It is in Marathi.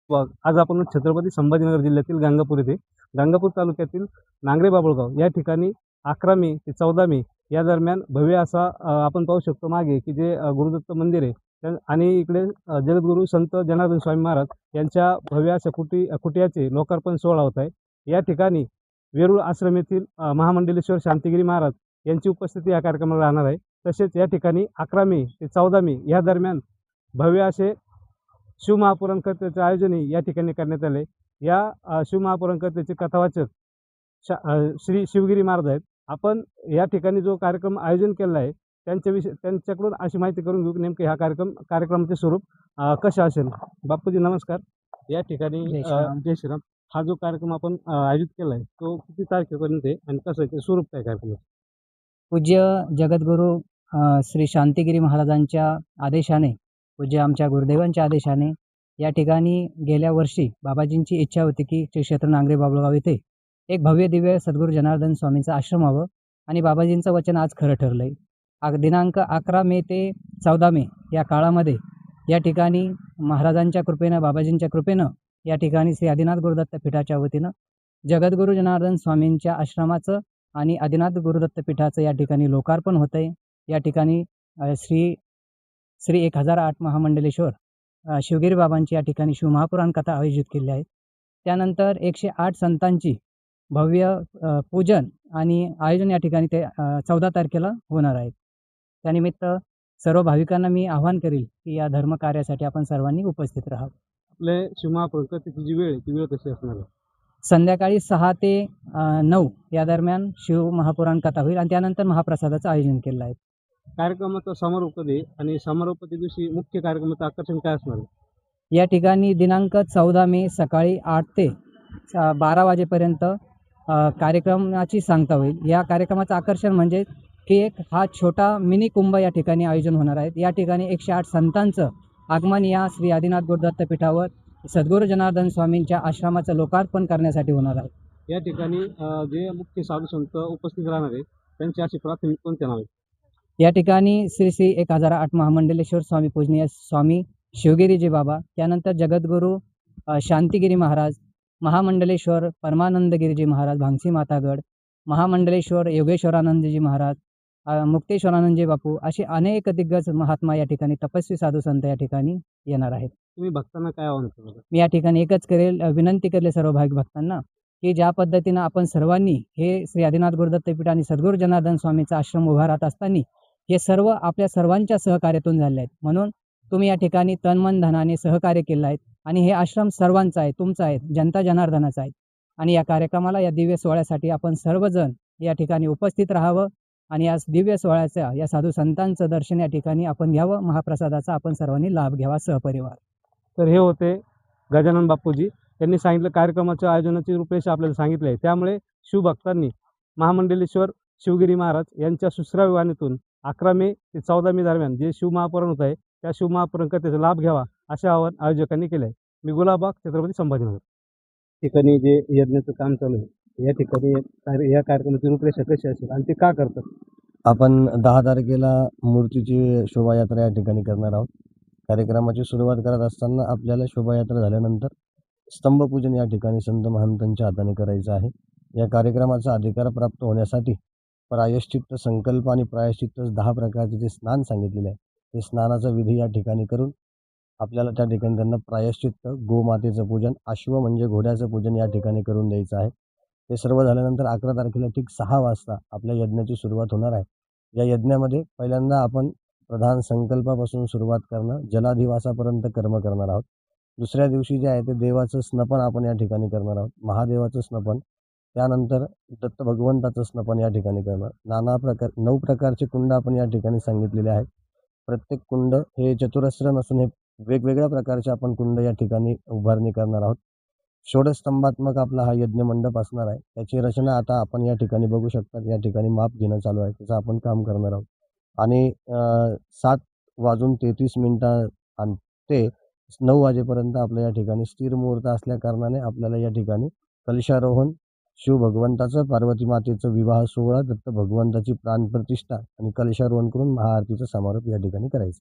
आज आपण छत्रपती संभाजीनगर जिल्ह्यातील गंगापूर येथे गंगापूर तालुक्यातील नांगरे बाबुळगाव या ठिकाणी 11 मे ते 14 मे या दरम्यान भव्य असा आपण पाहू शकतो मागे की जे गुरुदत्त मंदिर आहे आणि इकडे जगद्गुरू संत जनार्दन स्वामी महाराज यांच्या भव्य अशा कुटियाचे लोकार्पण सोहळा होत आहे। या ठिकाणी वेरूळ आश्रम येथील महामंडलेश्वर शांतिगिरी महाराज यांची उपस्थिती या कार्यक्रमाला राहणार आहे। तसेच या ठिकाणी 11 मे ते 14 मे या दरम्यान भव्य असे शिवमहापुराण कथेचे आयोजन या ठिकाणी करण्यात आले। या शिवमहापुराण कथेचे कथावाचक श्री शिवगिरी महाराज आहेत। आपण या ठिकाणी जो कार्यक्रम आयोजन केला आहे त्यांच्याकडून अशी माहिती करून घेऊ की नेमके हा कार्यक्रमाचे स्वरूप कसं असेल। बापूजी नमस्कार। या ठिकाणी जय श्रीराम। हा जो कार्यक्रम आपण आयोजित केला आहे तो किती तारखेपर्यंत आहे आणि कसं आहे ते स्वरूप काय कार्यक्रमाचं? पूज्य जगद्गुरू श्री शांतिगिरी महाराजांच्या आदेशाने, पूज्य आमच्या गुरुदेवांच्या आदेशाने या ठिकाणी गेल्या वर्षी बाबाजींची इच्छा होती की श्री क्षेत्र नांगरे बाबुळगाव येथे एक भव्य दिव्य सद्गुरू जनार्दन स्वामींचा आश्रम व्हावं आणि बाबाजींचं वचन आज खरं ठरलंय। दिनांक 11 मे ते 14 मे या काळामध्ये या ठिकाणी महाराजांच्या कृपेनं, बाबाजींच्या कृपेनं या ठिकाणी श्री आदिनाथ गुरुदत्त पीठाच्या वतीनं जगद्गुरू जनार्दन स्वामींच्या आश्रमाचं आणि आदिनाथ गुरुदत्त पीठाचं या ठिकाणी लोकार्पण होतंय। या ठिकाणी श्री 1008 महामंडलेश्वर शिवगिरी बाबांची या ठिकाणी शिवमहापुराण कथा आयोजित केली आहे। त्यानंतर 108 संतांची भव्य पूजन आणि आयोजन या ठिकाणी ते 14 तारखेला होणार आहे। त्यानिमित्त सर्व भाविकांना मी आवाहन करेल की या धर्मकार्यासाठी आपण सर्वांनी उपस्थित राहावं। आपले शिवमहापुराण कथेची जी वेळ आहे ती वेळ कशी असणार आहे? संध्याकाळी 6 ते 9 या दरम्यान शिवमहापुराण कथा होईल आणि त्यानंतर महाप्रसादाचं आयोजन केलं आहे। कार्यक्रमाचा समारोप कधी आणि समारोपाच्या दिवशी मुख्य कार्यक्रमाचं आकर्षण काय असणार आहे? या ठिकाणी दिनांक 14 मे सकाळी 8 ते 12 वाजेपर्यंत कार्यक्रमाची सांगता होईल। या कार्यक्रमाचं आकर्षण म्हणजे की हा छोटा मिनी कुंभ या ठिकाणी आयोजन होणार आहे। या ठिकाणी 108 संतांचं आगमन या श्री आदिनाथ गुरुदत्त पीठावर सद्गुरू जनार्दन स्वामींच्या आश्रमाचं लोकार्पण करण्यासाठी होणार आहे। या ठिकाणी जे मुख्य साधू संत उपस्थित राहणार आहेत त्यांची अशी प्राथमिक कोणते नाव आहेत? या ठिकाणी श्री 1008 महामंडलेश्वर स्वामी पूजनीय स्वामी शिवगिरीजी बाबा, त्यानंतर जगद्गुरू शांतिगिरी महाराज, महामंडलेश्वर परमानंदगिरीजी महाराज भांगसी मातागड, महामंडलेश्वर योगेश्वरानंदजी महाराज, मुक्तेश्वरानंदजी बापू असे अनेक दिग्गज महात्मा या ठिकाणी तपस्वी साधू संत या ठिकाणी येणार आहेत। तुम्ही भक्तांना काय आवाहन केलं? मी या ठिकाणी एकच विनंती करेल सर्व भाविक भक्तांना की ज्या पद्धतीनं आपण सर्वांनी हे श्री आदिनाथ गुरुदत्त पीठ आणि सद्गुरू जनार्दन स्वामीचा आश्रम उभा राहत असताना हे सर्व आपल्या सर्वांच्या सहकार्यातून झाले आहेत। म्हणून तुम्ही या ठिकाणी तन मन धनाने सहकार्य केलं आहे आणि हे आश्रम सर्वांचा आहे, तुमचा आहे, जनता जनार्दनाचा आहे। आणि या कार्यक्रमाला, या दिव्य सोहळ्यासाठी आपण सर्वजण या ठिकाणी उपस्थित राहावं आणि या दिव्य सोहळ्याचा, या साधू संतांचं दर्शन या ठिकाणी आपण घ्यावं, महाप्रसादाचा आपण सर्वांनी लाभ घ्यावा सहपरिवार। तर हे होते गजानन बापूजी। त्यांनी सांगितलं कार्यक्रमाच्या आयोजनाची रूपरेषा आपल्याला सांगितली आहे। त्यामुळे शिवभक्तांनी महामंडलेश्वर शिवगिरी महाराज यांच्या सुश्राव्य वाणीतून 11 मे ते 14 मे दरम्यान जे शिवमहापुराण होत आहे त्या शिवमहापुराण कथेचा लाभ घ्यावा असे आवाहन आयोजकांनी केले आहे। मी गुलाबबाग, छत्रपती संभाजीनगर। ठिकाणी जे यज्ञाचं काम चालू आहे या ठिकाणी या कार्यक्रमाची रूपरेषा कशी असेल आणि ते का करतात? आपण 10 तारखेला मूर्तीची शोभायात्रा या ठिकाणी करणार आहोत। कार्यक्रमाची सुरुवात करत असताना आपल्याला शोभायात्रा झाल्यानंतर स्तंभपूजन या ठिकाणी संत महंतांच्या हाताने करायचं आहे। या कार्यक्रमाचा अधिकार प्राप्त होण्यासाठी प्रायश्चित्त संकल्प आणि प्रायश्चित्त 10 प्रकारचे जे स्नान सांगितलेले आहे ते स्नानाचा विधी या ठिकाणी करून आपल्याला त्या ठिकाणी त्यांना प्रायश्चित्त, गोमातेचं पूजन, अश्व म्हणजे घोड्याचं पूजन या ठिकाणी करून द्यायचं आहे। ते सर्व झाल्यानंतर 11 तारखेला ठीक 6 वाजता आपल्या यज्ञाची सुरुवात होणार आहे। या यज्ञामध्ये पहिल्यांदा आपण प्रधान संकल्पापासून सुरुवात करणं, जलाधिवासापर्यंत कर्म करणार आहोत। दुसऱ्या दिवशी जे आहे ते देवाचं स्नपन आपण या ठिकाणी करणार आहोत, महादेवाचं स्नपन, त्यानंतर दत्त भगवंताचं स्नपन या ठिकाणी करणार। 9 प्रकारचे कुंड आपण या ठिकाणी सांगितलेले आहेत। प्रत्येक कुंड हे चतुरस्र नसून हे वेगवेगळ्या प्रकारचे आपण कुंड या ठिकाणी उभारणी करणार आहोत। षोडशस्तंभात्मक आपला हा यज्ञ मंडप असणार आहे। त्याची रचना आता आपण या ठिकाणी बघू शकता। या ठिकाणी माप घेणं चालू आहे, त्याचं आपण काम करणार आहोत। आणि 7:33 आणि ते 9 वाजेपर्यंत आपल्या या ठिकाणी स्थिर मुहूर्त असल्या कारणाने आपल्याला या ठिकाणी कलशारोहण, शिव भगवंताचं, पार्वती मातेचं विवाह सोहळा, दत्त भगवंताची प्राणप्रतिष्ठा आणि कलशारोहण करून महाआरतीचा समारोप या ठिकाणी करायचा।